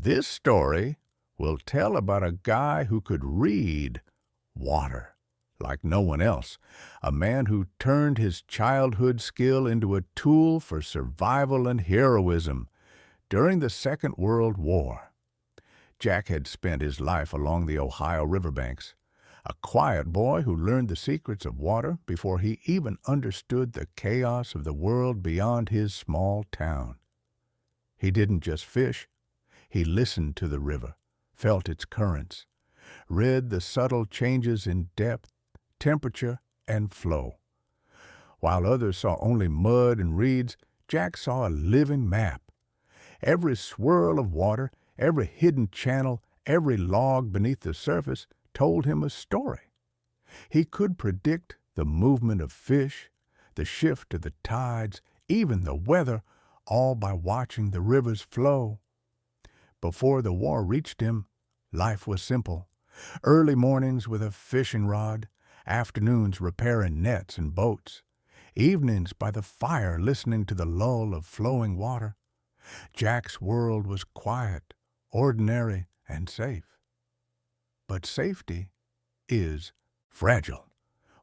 This story will tell about a guy who could read water like no one else, a man who turned his childhood skill into a tool for survival and heroism during the Second World War. Jack had spent his life along the Ohio riverbanks, a quiet boy who learned the secrets of water before he even understood the chaos of the world beyond his small town. He didn't just fish. He listened to the river, felt its currents, read the subtle changes in depth, temperature, and flow. While others saw only mud and reeds, Jack saw a living map. Every swirl of water, every hidden channel, every log beneath the surface told him a story. He could predict the movement of fish, the shift of the tides, even the weather, all by watching the rivers flow. Before the war reached him, life was simple. Early mornings with a fishing rod, afternoons repairing nets and boats, evenings by the fire listening to the lull of flowing water. Jack's world was quiet, ordinary, and safe. But safety is fragile.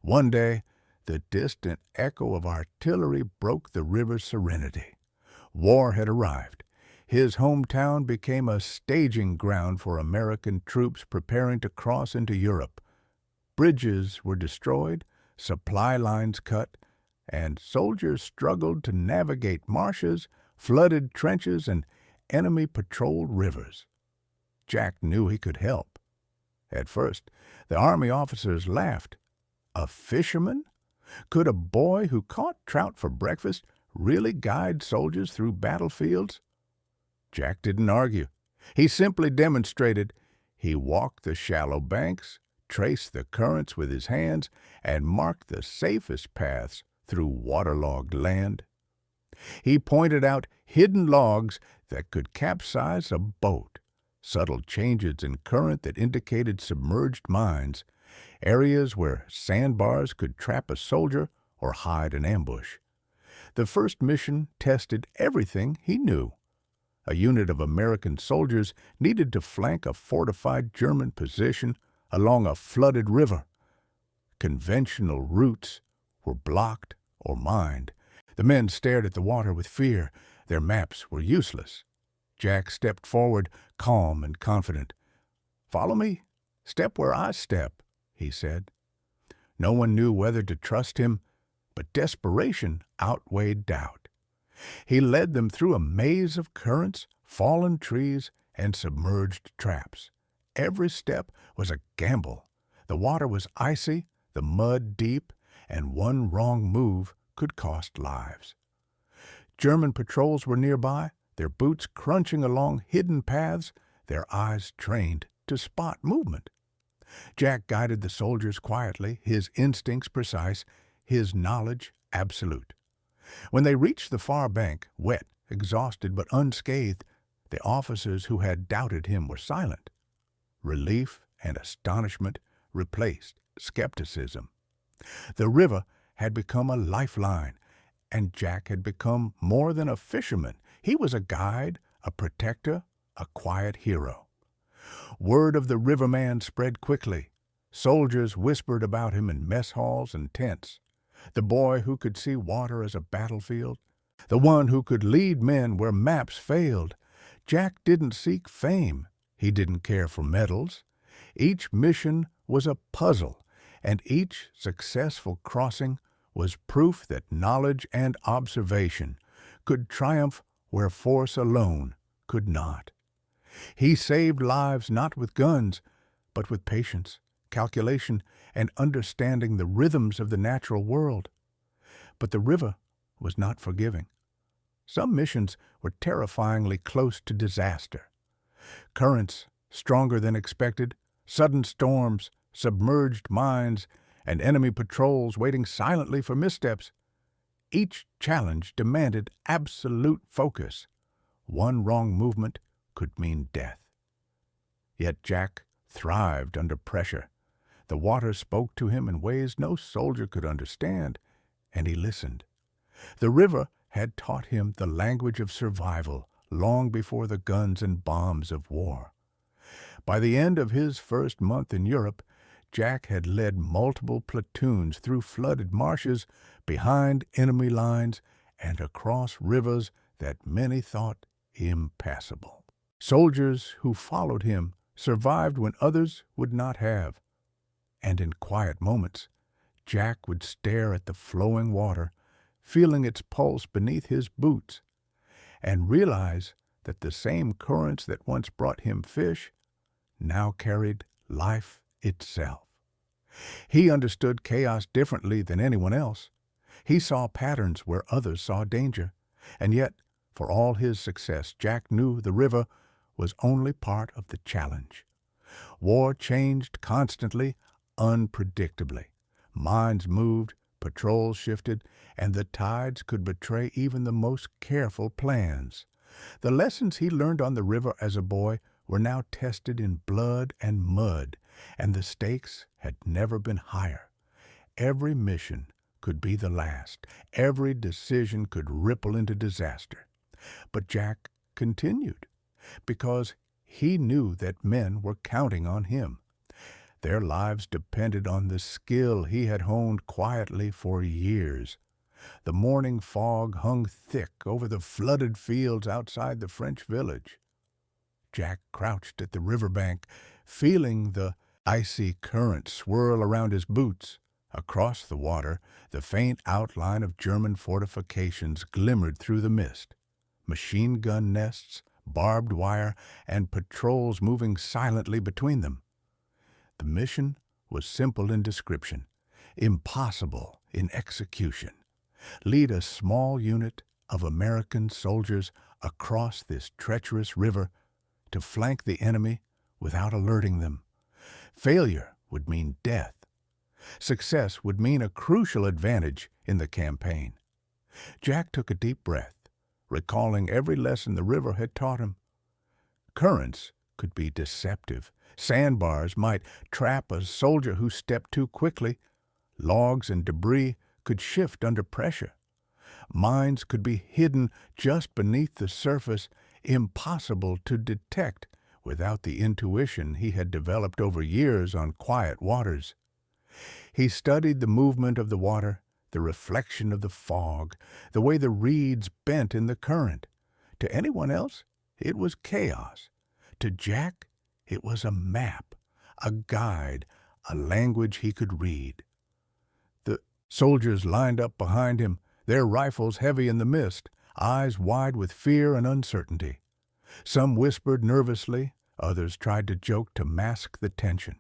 One day, the distant echo of artillery broke the river's serenity. War had arrived. His hometown became a staging ground for American troops preparing to cross into Europe. Bridges were destroyed, supply lines cut, and soldiers struggled to navigate marshes, flooded trenches, and enemy-patrolled rivers. Jack knew he could help. At first, the Army officers laughed. A fisherman? Could a boy who caught trout for breakfast really guide soldiers through battlefields? Jack didn't argue. He simply demonstrated. He walked the shallow banks, traced the currents with his hands, and marked the safest paths through waterlogged land. He pointed out hidden logs that could capsize a boat, subtle changes in current that indicated submerged mines, areas where sandbars could trap a soldier or hide an ambush. The first mission tested everything he knew. A unit of American soldiers needed to flank a fortified German position along a flooded river. Conventional routes were blocked or mined. The men stared at the water with fear. Their maps were useless. Jack stepped forward, calm and confident. "Follow me. Step where I step," he said. No one knew whether to trust him, but desperation outweighed doubt. He led them through a maze of currents, fallen trees, and submerged traps. Every step was a gamble. The water was icy, the mud deep, and one wrong move could cost lives. German patrols were nearby, their boots crunching along hidden paths, their eyes trained to spot movement. Jack guided the soldiers quietly, his instincts precise, his knowledge absolute. When they reached the far bank, wet, exhausted but unscathed, the officers who had doubted him were silent. Relief and astonishment replaced skepticism. The river had become a lifeline, and Jack had become more than a fisherman. He was a guide, a protector, a quiet hero. Word of the riverman spread quickly. Soldiers whispered about him in mess halls and tents. The boy who could see water as a battlefield, the one who could lead men where maps failed. Jack didn't seek fame. He didn't care for medals. Each mission was a puzzle, and each successful crossing was proof that knowledge and observation could triumph where force alone could not. He saved lives not with guns, but with patience, calculation, and understanding the rhythms of the natural world. But the river was not forgiving. Some missions were terrifyingly close to disaster. Currents stronger than expected, sudden storms, submerged mines, and enemy patrols waiting silently for missteps. Each challenge demanded absolute focus. One wrong movement could mean death. Yet Jack thrived under pressure. The water spoke to him in ways no soldier could understand, and he listened. The river had taught him the language of survival, long before the guns and bombs of war. By the end of his first month in Europe, Jack had led multiple platoons through flooded marshes, behind enemy lines, and across rivers that many thought impassable. Soldiers who followed him survived when others would not have, and in quiet moments, Jack would stare at the flowing water, feeling its pulse beneath his boots, and realize that the same currents that once brought him fish now carried life itself. He understood chaos differently than anyone else. He saw patterns where others saw danger, and yet, for all his success, Jack knew the river was only part of the challenge. War changed constantly, unpredictably. Minds moved, patrols shifted, and the tides could betray even the most careful plans. The lessons he learned on the river as a boy were now tested in blood and mud, and the stakes had never been higher. Every mission could be the last. Every decision could ripple into disaster. But Jack continued, because he knew that men were counting on him. Their lives depended on the skill he had honed quietly for years. The morning fog hung thick over the flooded fields outside the French village. Jack crouched at the riverbank, feeling the icy current swirl around his boots. Across the water, the faint outline of German fortifications glimmered through the mist. Machine gun nests, barbed wire, and patrols moving silently between them. The mission was simple in description, impossible in execution. Lead a small unit of American soldiers across this treacherous river to flank the enemy without alerting them. Failure would mean death. Success would mean a crucial advantage in the campaign. Jack took a deep breath, recalling every lesson the river had taught him. Currents could be deceptive. Sandbars might trap a soldier who stepped too quickly. Logs and debris could shift under pressure. Mines could be hidden just beneath the surface, impossible to detect without the intuition he had developed over years on quiet waters. He studied the movement of the water, the reflection of the fog, the way the reeds bent in the current. To anyone else, it was chaos. To Jack, it was a map, a guide, a language he could read. The soldiers lined up behind him, their rifles heavy in the mist, eyes wide with fear and uncertainty. Some whispered nervously, others tried to joke to mask the tension.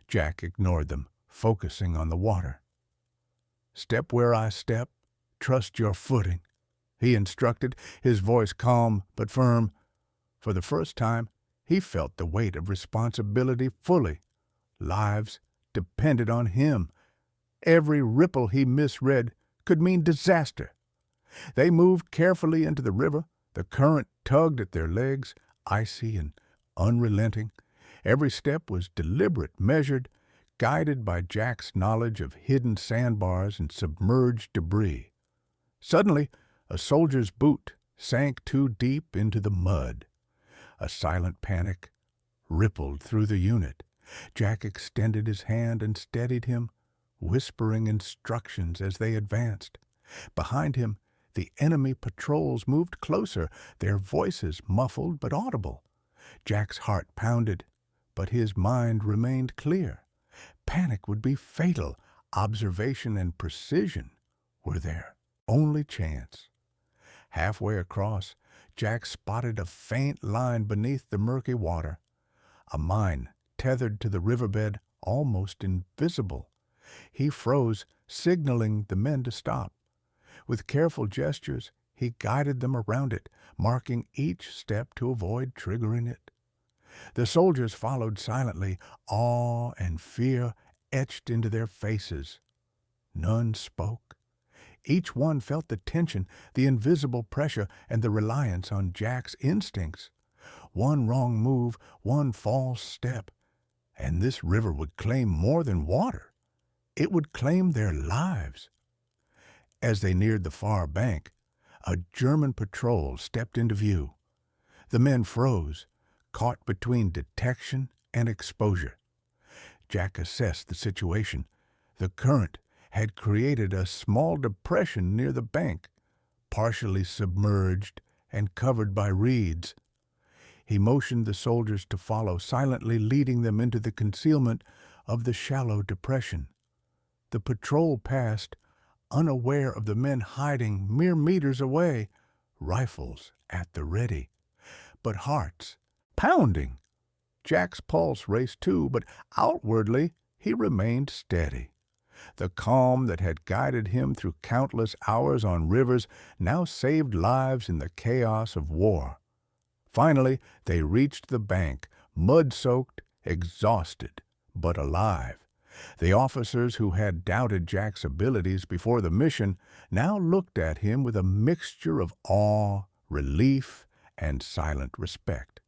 Jack ignored them, focusing on the water. "Step where I step, trust your footing," he instructed, his voice calm but firm. For the first time, he felt the weight of responsibility fully. Lives depended on him. Every ripple he misread could mean disaster. They moved carefully into the river. The current tugged at their legs, icy and unrelenting. Every step was deliberate, measured, guided by Jack's knowledge of hidden sandbars and submerged debris. Suddenly, a soldier's boot sank too deep into the mud. A silent panic rippled through the unit. Jack extended his hand and steadied him, whispering instructions as they advanced. Behind him, the enemy patrols moved closer, their voices muffled but audible. Jack's heart pounded, but his mind remained clear. Panic would be fatal. Observation and precision were their only chance. Halfway across, Jack spotted a faint line beneath the murky water. A mine tethered to the riverbed, almost invisible. He froze, signaling the men to stop. With careful gestures, he guided them around it, marking each step to avoid triggering it. The soldiers followed silently, awe and fear etched into their faces. None spoke. Each one felt the tension, the invisible pressure, and the reliance on Jack's instincts. One wrong move, one false step, and this river would claim more than water. It would claim their lives. As they neared the far bank, a German patrol stepped into view. The men froze, caught between detection and exposure. Jack assessed the situation. The current had created a small depression near the bank, partially submerged and covered by reeds. He motioned the soldiers to follow, silently leading them into the concealment of the shallow depression. The patrol passed, unaware of the men hiding mere meters away, rifles at the ready, but hearts pounding. Jack's pulse raced too, but outwardly he remained steady. The calm that had guided him through countless hours on rivers now saved lives in the chaos of war. Finally, they reached the bank, mud-soaked, exhausted, but alive. The officers who had doubted Jack's abilities before the mission now looked at him with a mixture of awe, relief, and silent respect.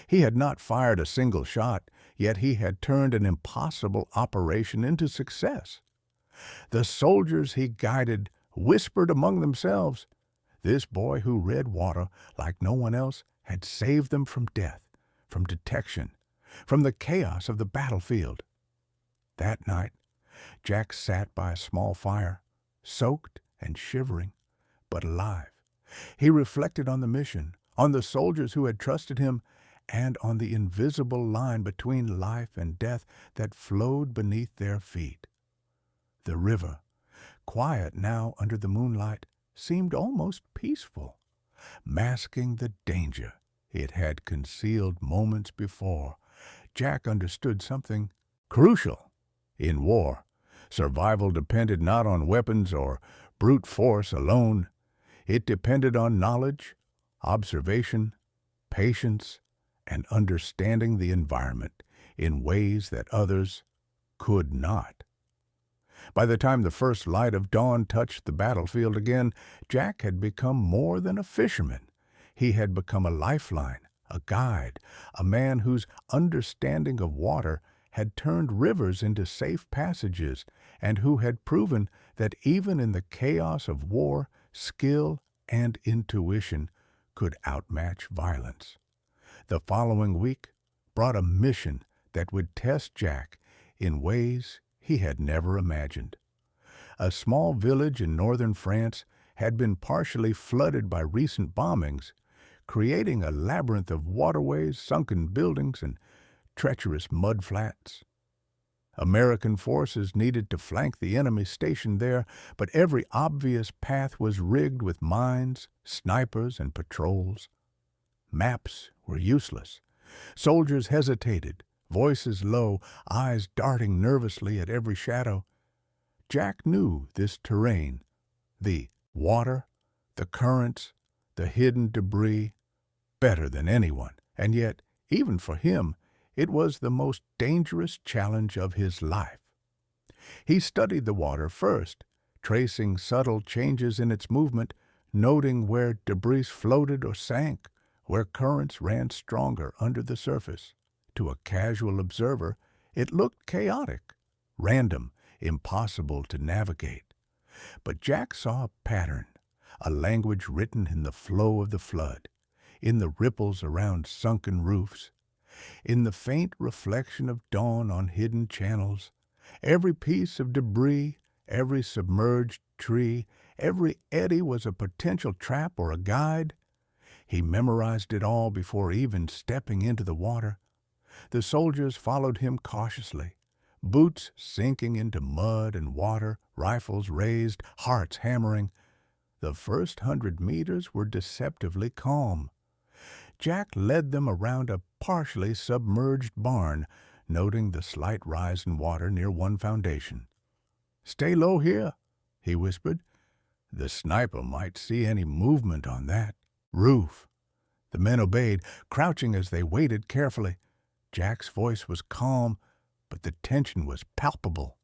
He had not fired a single shot, yet he had turned an impossible operation into success. The soldiers he guided whispered among themselves, "This boy who read water like no one else had saved them from death, from detection, from the chaos of the battlefield." That night, Jack sat by a small fire, soaked and shivering, but alive. He reflected on the mission, on the soldiers who had trusted him, and on the invisible line between life and death that flowed beneath their feet. The river, quiet now under the moonlight, seemed almost peaceful, masking the danger it had concealed moments before. Jack understood something crucial. In war, survival depended not on weapons or brute force alone. It depended on knowledge, observation, patience, and understanding the environment in ways that others could not. By the time the first light of dawn touched the battlefield again, Jack had become more than a fisherman. He had become a lifeline, a guide, a man whose understanding of water had turned rivers into safe passages, and who had proven that even in the chaos of war, skill and intuition could outmatch violence. The following week brought a mission that would test Jack in ways he had never imagined. A small village in northern France had been partially flooded by recent bombings, creating a labyrinth of waterways, sunken buildings, and treacherous mudflats. American forces needed to flank the enemy stationed there, but every obvious path was rigged with mines, snipers, and patrols. Maps were useless. Soldiers hesitated, voices low, eyes darting nervously at every shadow. Jack knew this terrain, the water, the currents, the hidden debris, better than anyone, and yet, even for him, it was the most dangerous challenge of his life. He studied the water first, tracing subtle changes in its movement, noting where debris floated or sank, where currents ran stronger under the surface. To a casual observer, it looked chaotic, random, impossible to navigate. But Jack saw a pattern, a language written in the flow of the flood, in the ripples around sunken roofs, in the faint reflection of dawn on hidden channels. Every piece of debris, every submerged tree, every eddy was a potential trap or a guide. He memorized it all before even stepping into the water. The soldiers followed him cautiously, boots sinking into mud and water, rifles raised, hearts hammering. The first 100 meters were deceptively calm. Jack led them around a partially submerged barn, noting the slight rise in water near one foundation. "Stay low here," he whispered. "The sniper might see any movement on that roof." The men obeyed, crouching as they waited carefully. Jack's voice was calm, but the tension was palpable.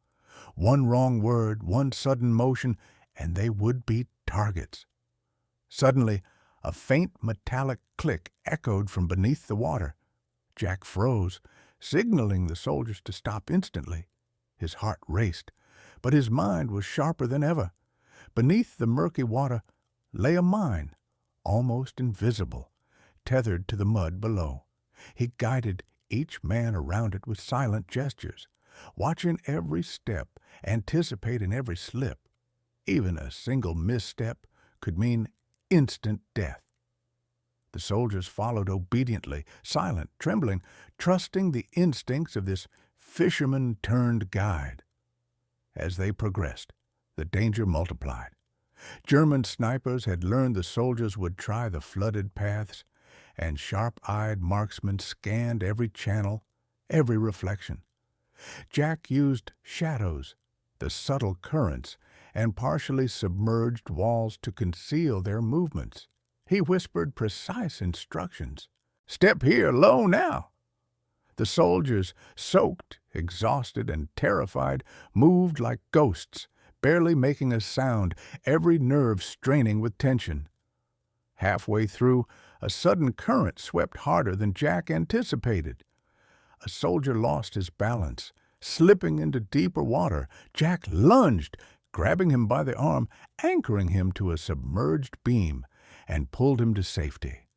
One wrong word, one sudden motion, and they would be targets. Suddenly, a faint metallic click echoed from beneath the water. Jack froze, signaling the soldiers to stop instantly. His heart raced, but his mind was sharper than ever. Beneath the murky water lay a mine, almost invisible. tethered to the mud below. He guided each man around it with silent gestures, watching every step, anticipating every slip. Even a single misstep could mean instant death. The soldiers followed obediently, silent, trembling, trusting the instincts of this fisherman turned guide. As they progressed, the danger multiplied. German snipers had learned the soldiers would try the flooded paths, and sharp-eyed marksmen scanned every channel, every reflection. Jack used shadows, the subtle currents, and partially submerged walls to conceal their movements. He whispered precise instructions. "Step here, low now." The soldiers, soaked, exhausted, and terrified, moved like ghosts, barely making a sound, every nerve straining with tension. Halfway through, a sudden current swept harder than Jack anticipated. A soldier lost his balance, slipping into deeper water. Jack lunged, grabbing him by the arm, anchoring him to a submerged beam, and pulled him to safety.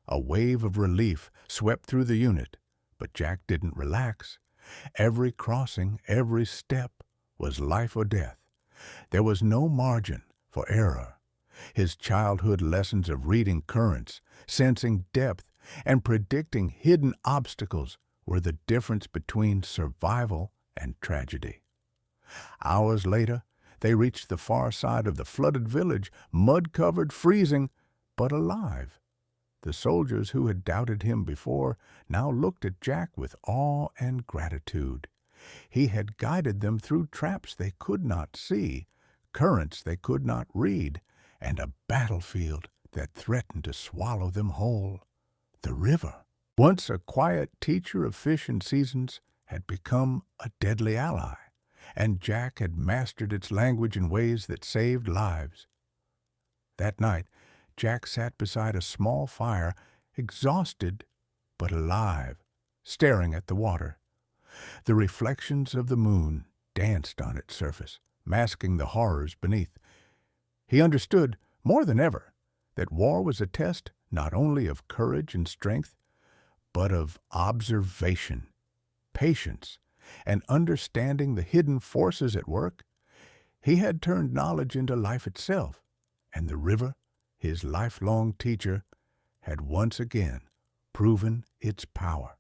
A wave of relief swept through the unit, but Jack didn't relax. Every crossing, every step was life or death. There was no margin for error. His childhood lessons of reading currents, sensing depth, and predicting hidden obstacles were the difference between survival and tragedy. Hours later, they reached the far side of the flooded village, mud-covered, freezing, but alive. The soldiers who had doubted him before now looked at Jack with awe and gratitude. He had guided them through traps they could not see, currents they could not read, and a battlefield that threatened to swallow them whole. The river, once a quiet teacher of fish and seasons, had become a deadly ally, and Jack had mastered its language in ways that saved lives. That night, Jack sat beside a small fire, exhausted but alive, staring at the water. The reflections of the moon danced on its surface, masking the horrors beneath. He understood, more than ever, that war was a test not only of courage and strength, but of observation, patience, and understanding the hidden forces at work. He had turned knowledge into life itself, and the river, his lifelong teacher, had once again proven its power.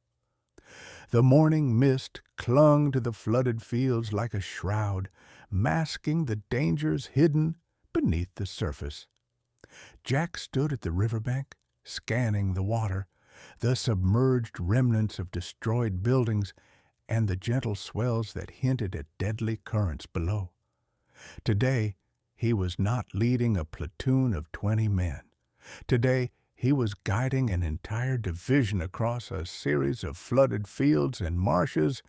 The morning mist clung to the flooded fields like a shroud, masking the dangers hidden beneath the surface. Jack stood at the riverbank, scanning the water, the submerged remnants of destroyed buildings, and the gentle swells that hinted at deadly currents below. Today, he was not leading a platoon of 20 men. Today, he was guiding an entire division across a series of flooded fields and marshes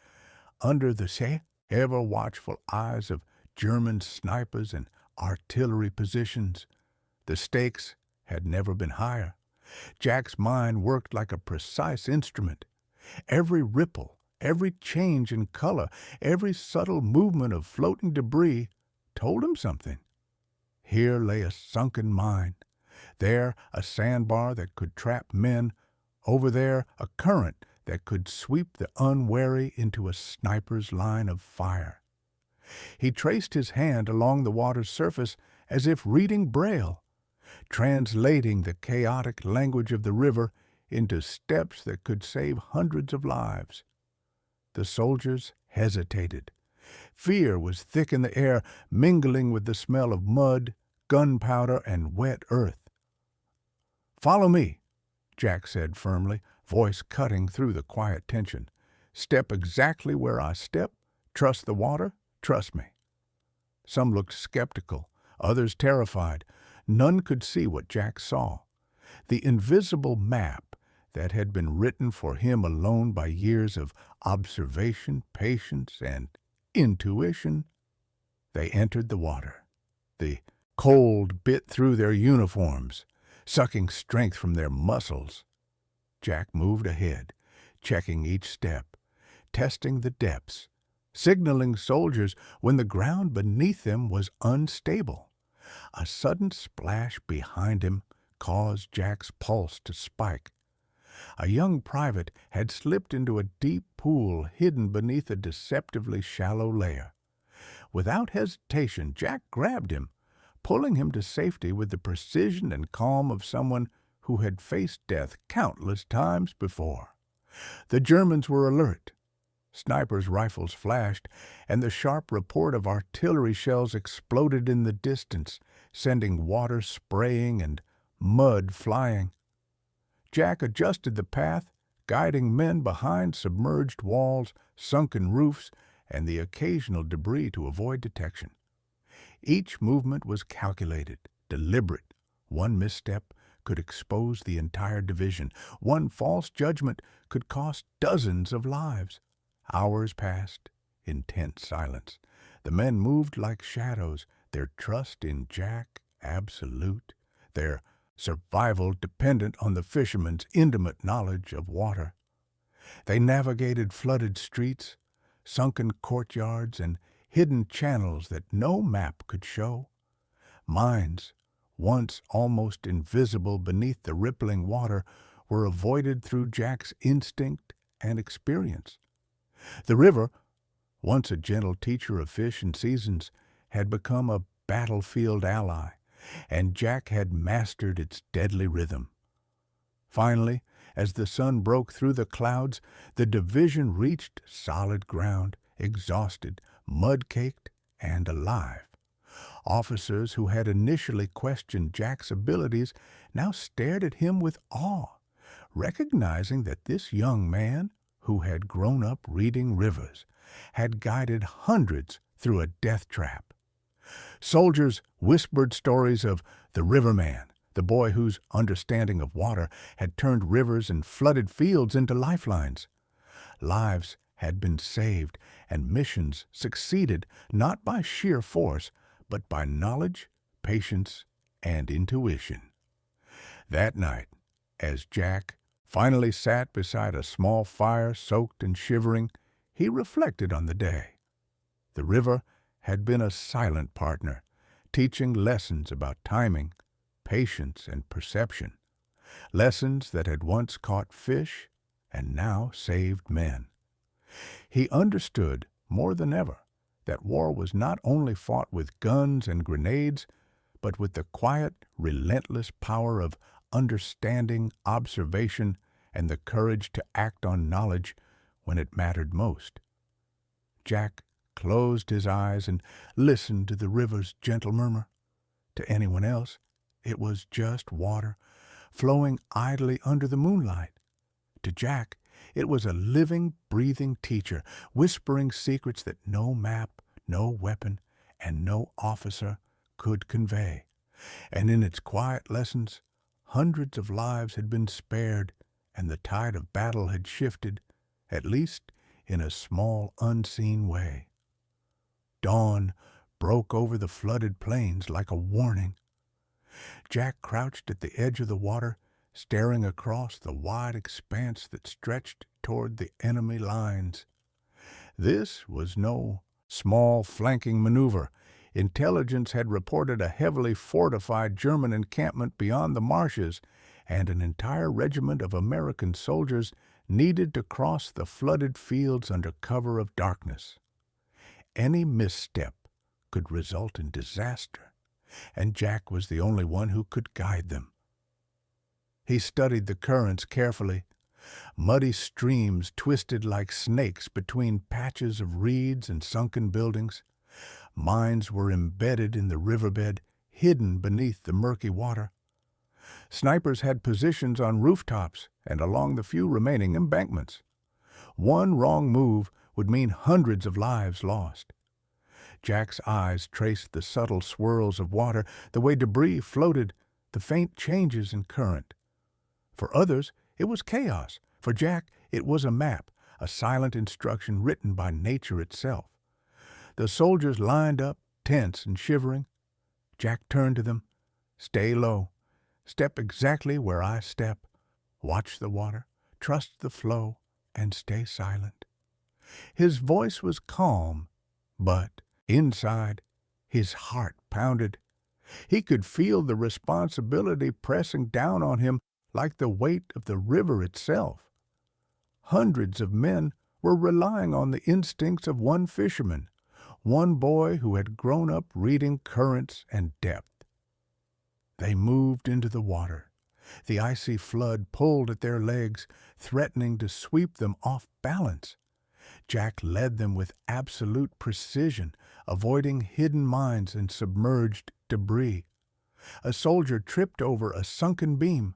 under the ever-watchful eyes of German snipers and artillery positions. The stakes had never been higher. Jack's mind worked like a precise instrument. Every ripple, every change in color, every subtle movement of floating debris told him something. Here lay a sunken mine. There, a sandbar that could trap men. Over there, a current that could sweep the unwary into a sniper's line of fire. He traced his hand along the water's surface as if reading Braille, translating the chaotic language of the river into steps that could save hundreds of lives. The soldiers hesitated. Fear was thick in the air, mingling with the smell of mud, gunpowder, and wet earth. "Follow me," Jack said firmly, voice cutting through the quiet tension. "Step exactly where I step. Trust the water. Trust me." Some looked skeptical, others terrified. None could see what Jack saw. The invisible map that had been written for him alone by years of observation, patience, and intuition. They entered the water. The cold bit through their uniforms, sucking strength from their muscles. Jack moved ahead, checking each step, testing the depths, signaling soldiers when the ground beneath them was unstable. A sudden splash behind him caused Jack's pulse to spike. A young private had slipped into a deep pool hidden beneath a deceptively shallow layer. Without hesitation, Jack grabbed him, pulling him to safety with the precision and calm of someone who had faced death countless times before. The Germans were alert. Snipers' rifles flashed, and the sharp report of artillery shells exploded in the distance, sending water spraying and mud flying. Jack adjusted the path, guiding men behind submerged walls, sunken roofs, and the occasional debris to avoid detection. Each movement was calculated, deliberate. One misstep could expose the entire division. One false judgment could cost dozens of lives. Hours passed in tense silence. The men moved like shadows, their trust in Jack absolute, their survival dependent on the fisherman's intimate knowledge of water. They navigated flooded streets, sunken courtyards, and hidden channels that no map could show. Minds, once almost invisible beneath the rippling water, were avoided through Jack's instinct and experience. The river, once a gentle teacher of fish and seasons, had become a battlefield ally, and Jack had mastered its deadly rhythm. Finally, as the sun broke through the clouds, the division reached solid ground, exhausted, mud-caked, and alive. Officers who had initially questioned Jack's abilities now stared at him with awe, recognizing that this young man, who had grown up reading rivers, had guided hundreds through a death trap. Soldiers whispered stories of the riverman, the boy whose understanding of water had turned rivers and flooded fields into lifelines. Lives had been saved, and missions succeeded not by sheer force, but by knowledge, patience, and intuition. That night, as Jack finally sat beside a small fire, soaked and shivering, he reflected on the day. The river had been a silent partner, teaching lessons about timing, patience, and perception, lessons that had once caught fish and now saved men. He understood more than ever that war was not only fought with guns and grenades, but with the quiet, relentless power of understanding, observation, and the courage to act on knowledge when it mattered most. Jack closed his eyes and listened to the river's gentle murmur. To anyone else, it was just water, flowing idly under the moonlight. To Jack, it was a living, breathing teacher, whispering secrets that no map, no weapon, and no officer could convey. And in its quiet lessons, hundreds of lives had been spared, and the tide of battle had shifted, at least in a small, unseen way. Dawn broke over the flooded plains like a warning. Jack crouched at the edge of the water, staring across the wide expanse that stretched toward the enemy lines. This was no small flanking maneuver. Intelligence had reported a heavily fortified German encampment beyond the marshes, and an entire regiment of American soldiers needed to cross the flooded fields under cover of darkness. Any misstep could result in disaster, and Jack was the only one who could guide them. He studied the currents carefully. Muddy streams twisted like snakes between patches of reeds and sunken buildings. Mines were embedded in the riverbed, hidden beneath the murky water. Snipers had positions on rooftops and along the few remaining embankments. One wrong move would mean hundreds of lives lost. Jack's eyes traced the subtle swirls of water, the way debris floated, the faint changes in current. For others, it was chaos. For Jack, it was a map, a silent instruction written by nature itself. The soldiers lined up, tense and shivering. Jack turned to them. "Stay low. Step exactly where I step. Watch the water, trust the flow, and stay silent." His voice was calm, but inside, his heart pounded. He could feel the responsibility pressing down on him like the weight of the river itself. Hundreds of men were relying on the instincts of one fisherman, one boy who had grown up reading currents and depth. They moved into the water. The icy flood pulled at their legs, threatening to sweep them off balance. Jack led them with absolute precision, avoiding hidden mines and submerged debris. A soldier tripped over a sunken beam.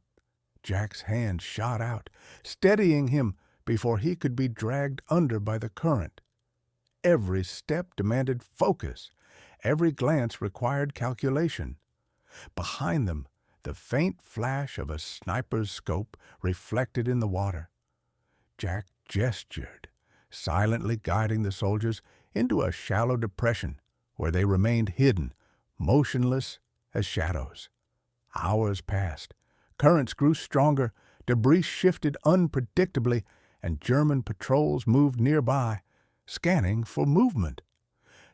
Jack's hand shot out, steadying him before he could be dragged under by the current. Every step demanded focus. Every glance required calculation. Behind them, the faint flash of a sniper's scope reflected in the water. Jack gestured, silently guiding the soldiers into a shallow depression where they remained hidden, motionless as shadows. Hours passed. Currents grew stronger, debris shifted unpredictably, and German patrols moved nearby, scanning for movement.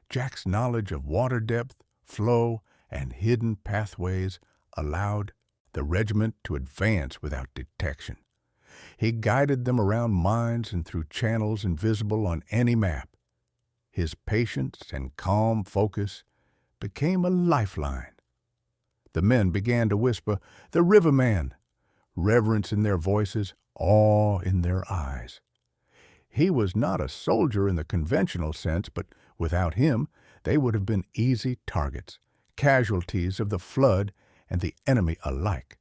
Jack's knowledge of water depth, flow, and hidden pathways allowed the regiment to advance without detection. He guided them around mines and through channels invisible on any map. His patience and calm focus became a lifeline. The men began to whisper, "The riverman," reverence in their voices, awe in their eyes. He was not a soldier in the conventional sense, but without him, they would have been easy targets, casualties of the flood and the enemy alike.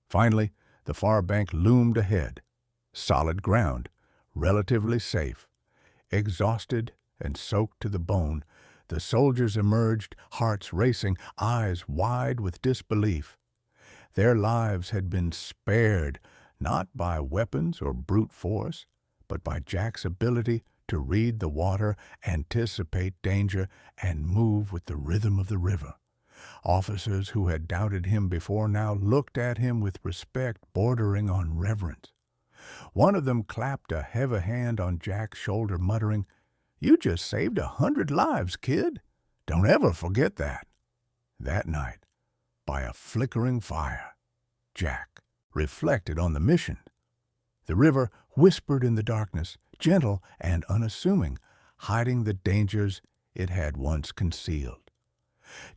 Finally, the far bank loomed ahead, solid ground, relatively safe. Exhausted and soaked to the bone, the soldiers emerged, hearts racing, eyes wide with disbelief. Their lives had been spared, not by weapons or brute force, but by Jack's ability to read the water, anticipate danger, and move with the rhythm of the river. Officers who had doubted him before now looked at him with respect bordering on reverence. One of them clapped a heavy hand on Jack's shoulder, muttering, "You just saved 100 lives, kid. Don't ever forget that." That night, by a flickering fire, Jack reflected on the mission. The river whispered in the darkness, gentle and unassuming, hiding the dangers it had once concealed.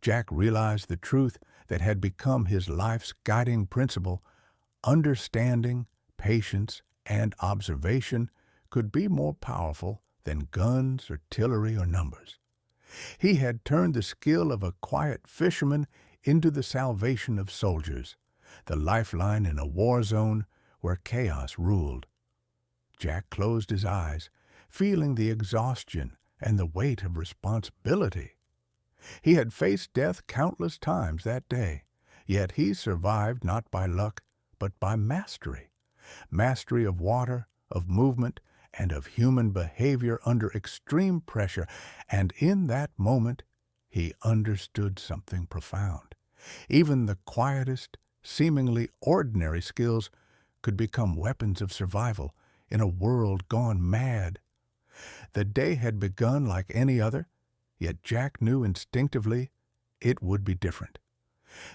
Jack realized the truth that had become his life's guiding principle: understanding, patience, and observation could be more powerful than guns, artillery, or numbers. He had turned the skill of a quiet fisherman into the salvation of soldiers, the lifeline in a war zone where chaos ruled. Jack closed his eyes, feeling the exhaustion and the weight of responsibility. He had faced death countless times that day, yet he survived not by luck, but by mastery. Mastery of water, of movement, and of human behavior under extreme pressure, and in that moment he understood something profound. Even the quietest, seemingly ordinary skills could become weapons of survival in a world gone mad. The day had begun like any other, yet Jack knew instinctively it would be different.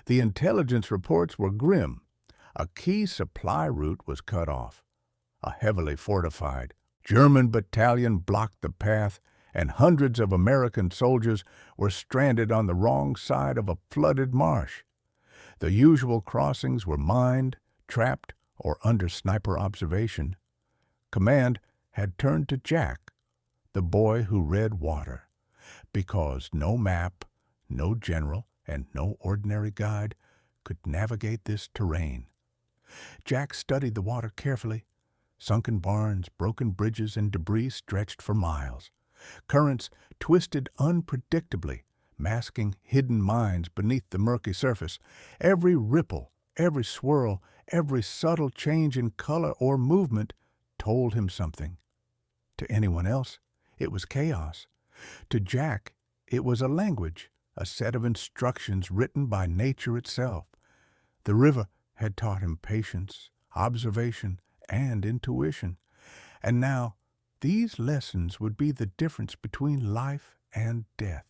The intelligence reports were grim. A key supply route was cut off. A heavily fortified German battalion blocked the path, and hundreds of American soldiers were stranded on the wrong side of a flooded marsh. The usual crossings were mined, trapped, or under sniper observation. Command had turned to Jack, the boy who read water, because no map, no general, and no ordinary guide could navigate this terrain. Jack studied the water carefully. Sunken barns, broken bridges, and debris stretched for miles. Currents twisted unpredictably, masking hidden mines beneath the murky surface. Every ripple, every swirl, every subtle change in color or movement told him something. To anyone else, it was chaos. To Jack, it was a language, a set of instructions written by nature itself. The river had taught him patience, observation, and intuition. And now, these lessons would be the difference between life and death.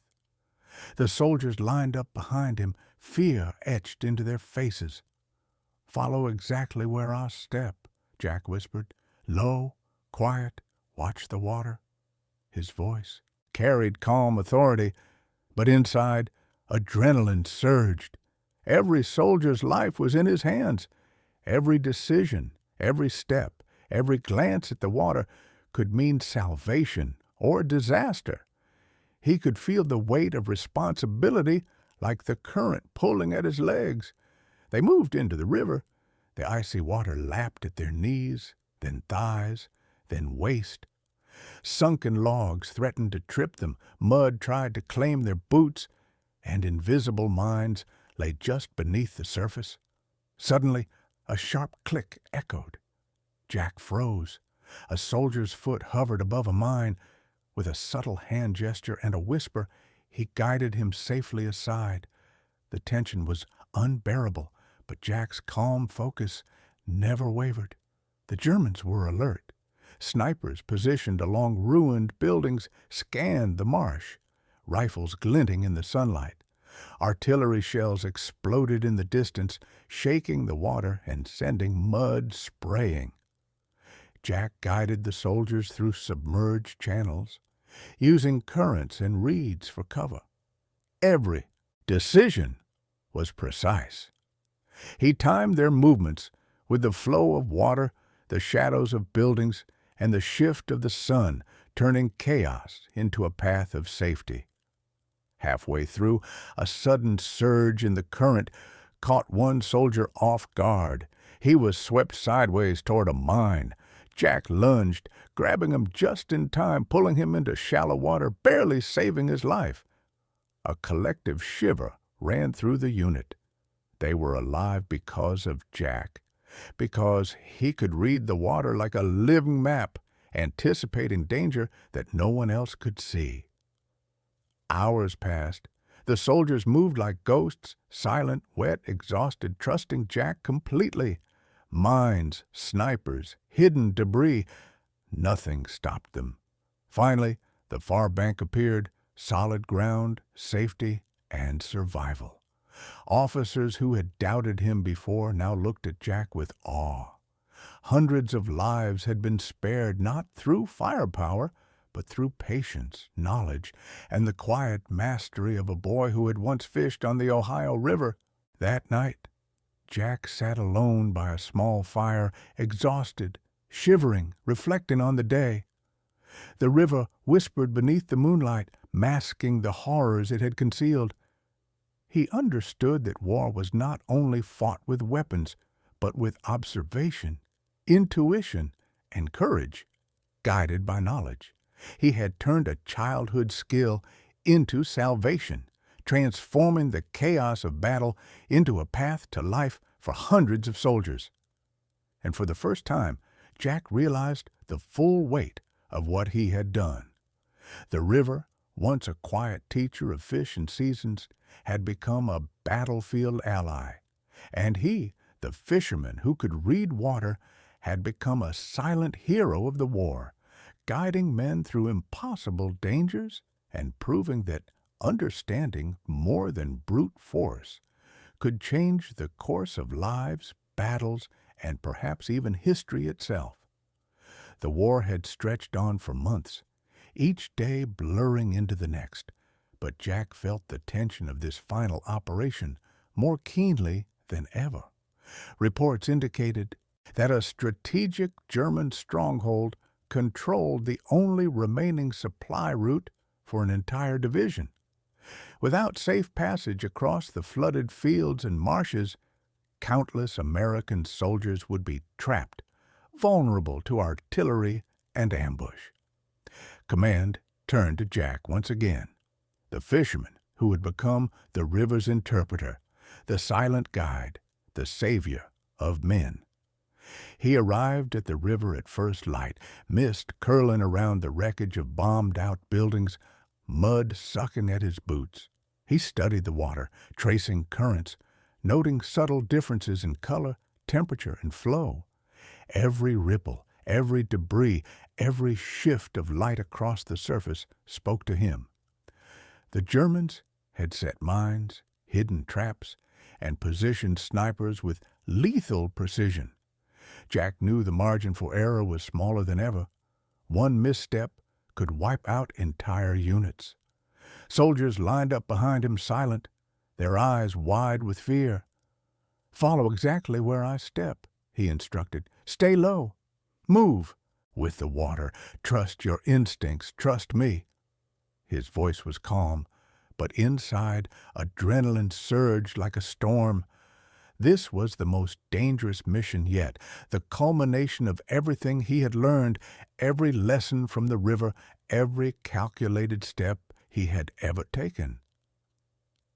The soldiers lined up behind him, fear etched into their faces. "Follow exactly where I step," Jack whispered. "Low, quiet, watch the water." His voice carried calm authority, but inside, adrenaline surged. Every soldier's life was in his hands. Every decision, every step, every glance at the water could mean salvation or disaster. He could feel the weight of responsibility like the current pulling at his legs. They moved into the river. The icy water lapped at their knees, then thighs, then waist. Sunken logs threatened to trip them, mud tried to claim their boots, and invisible mines lay just beneath the surface. Suddenly, a sharp click echoed. Jack froze. A soldier's foot hovered above a mine. With a subtle hand gesture and a whisper, he guided him safely aside. The tension was unbearable, but Jack's calm focus never wavered. The Germans were alert. Snipers positioned along ruined buildings scanned the marsh, rifles glinting in the sunlight. Artillery shells exploded in the distance, shaking the water and sending mud spraying. Jack guided the soldiers through submerged channels, using currents and reeds for cover. Every decision was precise. He timed their movements with the flow of water, the shadows of buildings, and the shift of the sun, turning chaos into a path of safety. Halfway through, a sudden surge in the current caught one soldier off guard. He was swept sideways toward a mine. Jack lunged, grabbing him just in time, pulling him into shallow water, barely saving his life. A collective shiver ran through the unit. They were alive because of Jack, because he could read the water like a living map, anticipating danger that no one else could see. Hours passed. The soldiers moved like ghosts, silent, wet, exhausted, trusting Jack completely. Mines, snipers, hidden debris, nothing stopped them. Finally, the far bank appeared, solid ground, safety, and survival. Officers who had doubted him before now looked at Jack with awe. Hundreds of lives had been spared not through firepower, but through patience, knowledge, and the quiet mastery of a boy who had once fished on the Ohio River. That night, Jack sat alone by a small fire, exhausted, shivering, reflecting on the day. The river whispered beneath the moonlight, masking the horrors it had concealed. He understood that war was not only fought with weapons, but with observation, intuition, and courage, guided by knowledge. He had turned a childhood skill into salvation, transforming the chaos of battle into a path to life for hundreds of soldiers. And for the first time, Jack realized the full weight of what he had done. The river, once a quiet teacher of fish and seasons, had become a battlefield ally, and he, the fisherman who could read water, had become a silent hero of the war, guiding men through impossible dangers and proving that understanding more than brute force could change the course of lives, battles, and perhaps even history itself. The war had stretched on for months, each day blurring into the next, but Jack felt the tension of this final operation more keenly than ever. Reports indicated that a strategic German stronghold controlled the only remaining supply route for an entire division. Without safe passage across the flooded fields and marshes, countless American soldiers would be trapped, vulnerable to artillery and ambush. Command turned to Jack once again, the fisherman who had become the river's interpreter, the silent guide, the savior of men. He arrived at the river at first light, mist curling around the wreckage of bombed-out buildings, mud sucking at his boots. He studied the water, tracing currents, noting subtle differences in color, temperature, and flow. Every ripple, every debris, every shift of light across the surface spoke to him. The Germans had set mines, hidden traps, and positioned snipers with lethal precision. Jack knew the margin for error was smaller than ever. One misstep could wipe out entire units. Soldiers lined up behind him silent, their eyes wide with fear. "Follow exactly where I step," he instructed. "Stay low. Move with the water. Trust your instincts. Trust me." His voice was calm, but inside, adrenaline surged like a storm. This was the most dangerous mission yet, the culmination of everything he had learned, every lesson from the river, every calculated step he had ever taken.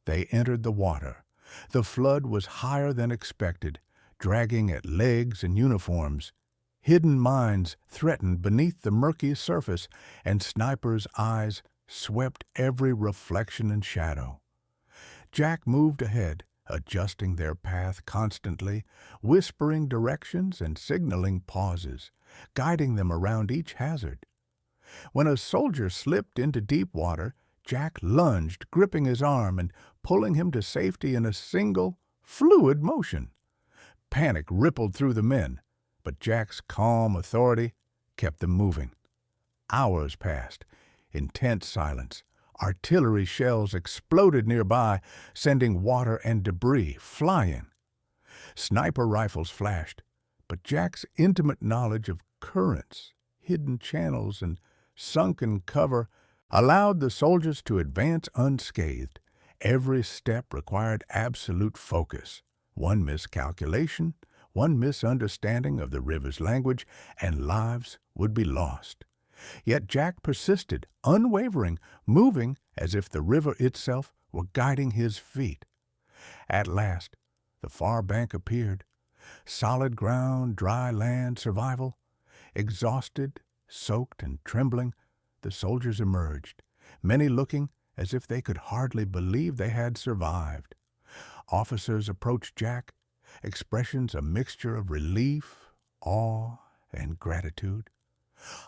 They entered the water. The flood was higher than expected, dragging at legs and uniforms. Hidden mines threatened beneath the murky surface, and snipers' eyes swept every reflection and shadow. Jack moved ahead, adjusting their path constantly, whispering directions and signaling pauses, guiding them around each hazard. When a soldier slipped into deep water, Jack lunged, gripping his arm and pulling him to safety in a single, fluid motion. Panic rippled through the men, but Jack's calm authority kept them moving. Hours passed, intense silence. Artillery shells exploded nearby, sending water and debris flying. Sniper rifles flashed, but Jack's intimate knowledge of currents, hidden channels, and sunken cover allowed the soldiers to advance unscathed. Every step required absolute focus. One miscalculation, one misunderstanding of the river's language, and lives would be lost. Yet Jack persisted, unwavering, moving as if the river itself were guiding his feet. At last, the far bank appeared. Solid ground, dry land, survival. Exhausted, soaked, and trembling, the soldiers emerged, many looking as if they could hardly believe they had survived. Officers approached Jack, expressions a mixture of relief, awe, and gratitude.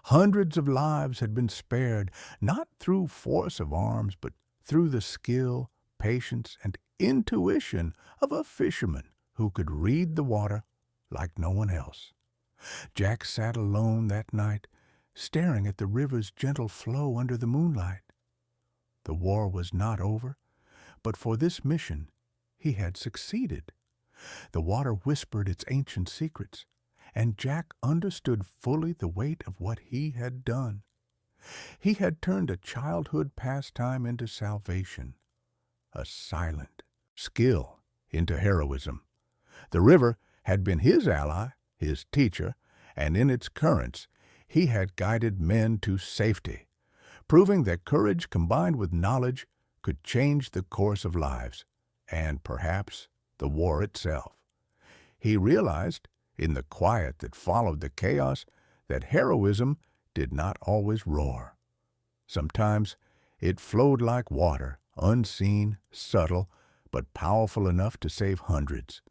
Hundreds of lives had been spared, not through force of arms, but through the skill, patience, and intuition of a fisherman who could read the water like no one else. Jack sat alone that night, staring at the river's gentle flow under the moonlight. The war was not over, but for this mission he had succeeded. The water whispered its ancient secrets, and Jack understood fully the weight of what he had done. He had turned a childhood pastime into salvation, a silent skill into heroism. The river had been his ally, his teacher, and in its currents he had guided men to safety, proving that courage combined with knowledge could change the course of lives, and perhaps the war itself. He realized, in the quiet that followed the chaos, that heroism did not always roar. Sometimes it flowed like water, unseen, subtle, but powerful enough to save hundreds.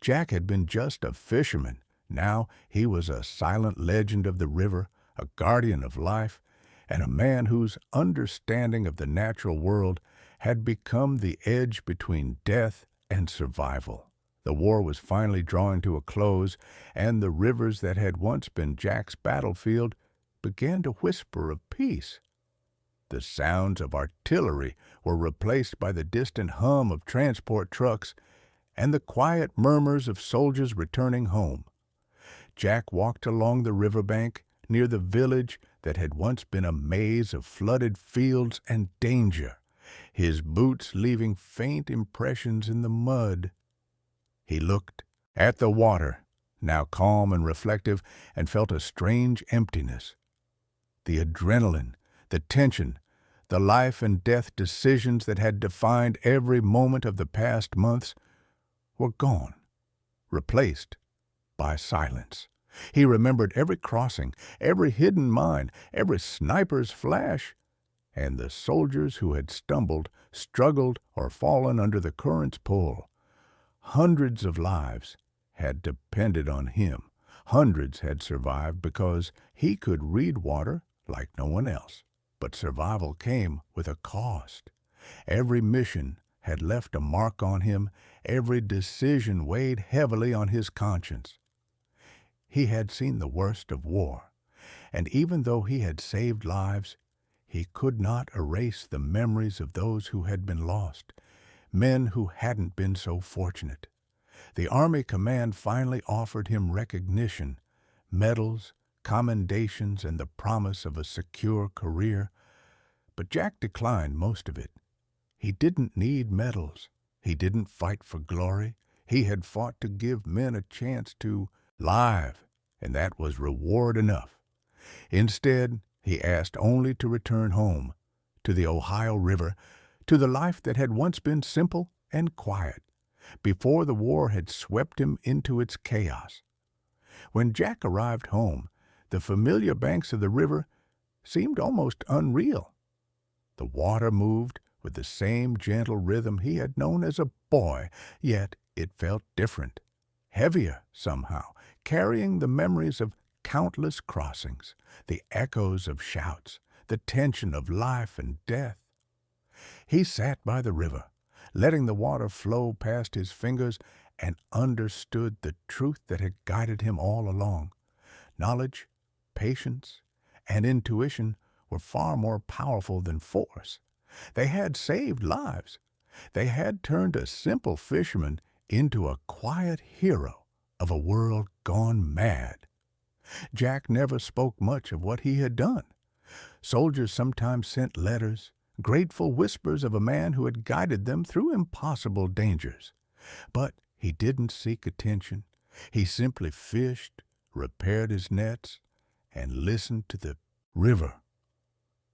Jack had been just a fisherman. Now he was a silent legend of the river, a guardian of life, and a man whose understanding of the natural world had become the edge between death and survival. The war was finally drawing to a close, and the rivers that had once been Jack's battlefield began to whisper of peace. The sounds of artillery were replaced by the distant hum of transport trucks and the quiet murmurs of soldiers returning home. Jack walked along the riverbank near the village that had once been a maze of flooded fields and danger, his boots leaving faint impressions in the mud. He looked at the water, now calm and reflective, and felt a strange emptiness. The adrenaline, the tension, the life and death decisions that had defined every moment of the past months were gone, replaced by silence. He remembered every crossing, every hidden mine, every sniper's flash, and the soldiers who had stumbled, struggled, or fallen under the current's pull. Hundreds of lives had depended on him. Hundreds had survived because he could read water like no one else. But survival came with a cost. Every mission had left a mark on him, every decision weighed heavily on his conscience. He had seen the worst of war, and even though he had saved lives, he could not erase the memories of those who had been lost, men who hadn't been so fortunate. The Army command finally offered him recognition, medals, commendations, and the promise of a secure career, but Jack declined most of it. He didn't need medals. He didn't fight for glory. He had fought to give men a chance to live, and that was reward enough. Instead, he asked only to return home, to the Ohio River, to the life that had once been simple and quiet, before the war had swept him into its chaos. When Jack arrived home, the familiar banks of the river seemed almost unreal. The water moved with the same gentle rhythm he had known as a boy, yet it felt different, heavier somehow, carrying the memories of countless crossings, the echoes of shouts, the tension of life and death. He sat by the river, letting the water flow past his fingers, and understood the truth that had guided him all along. Knowledge, patience, and intuition were far more powerful than force. They had saved lives. They had turned a simple fisherman into a quiet hero of a world gone mad. Jack never spoke much of what he had done. Soldiers sometimes sent letters, grateful whispers of a man who had guided them through impossible dangers. But he didn't seek attention. He simply fished, repaired his nets, and listened to the river.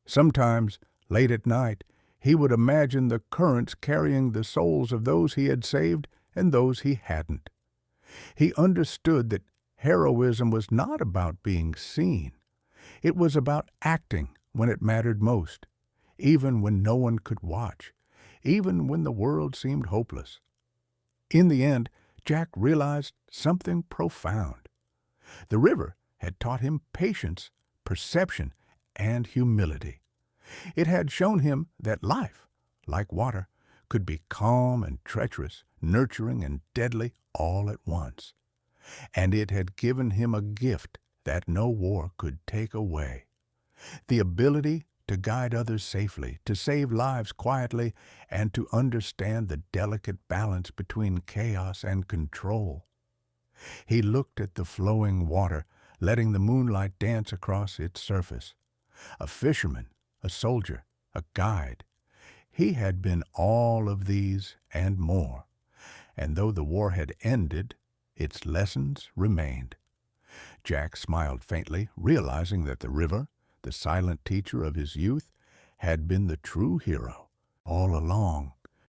Sometimes, late at night, he would imagine the currents carrying the souls of those he had saved and those he hadn't. He understood that heroism was not about being seen. It was about acting when it mattered most, even when no one could watch, even when the world seemed hopeless. In the end, Jack realized something profound. The river had taught him patience, perception, and humility. It had shown him that life, like water, could be calm and treacherous, nurturing and deadly all at once. And it had given him a gift that no war could take away: the ability to guide others safely, to save lives quietly, and to understand the delicate balance between chaos and control. He looked at the flowing water, letting the moonlight dance across its surface. A fisherman, a soldier, a guide. He had been all of these and more, and though the war had ended, its lessons remained. Jack smiled faintly, realizing that the river, the silent teacher of his youth, had been the true hero all along.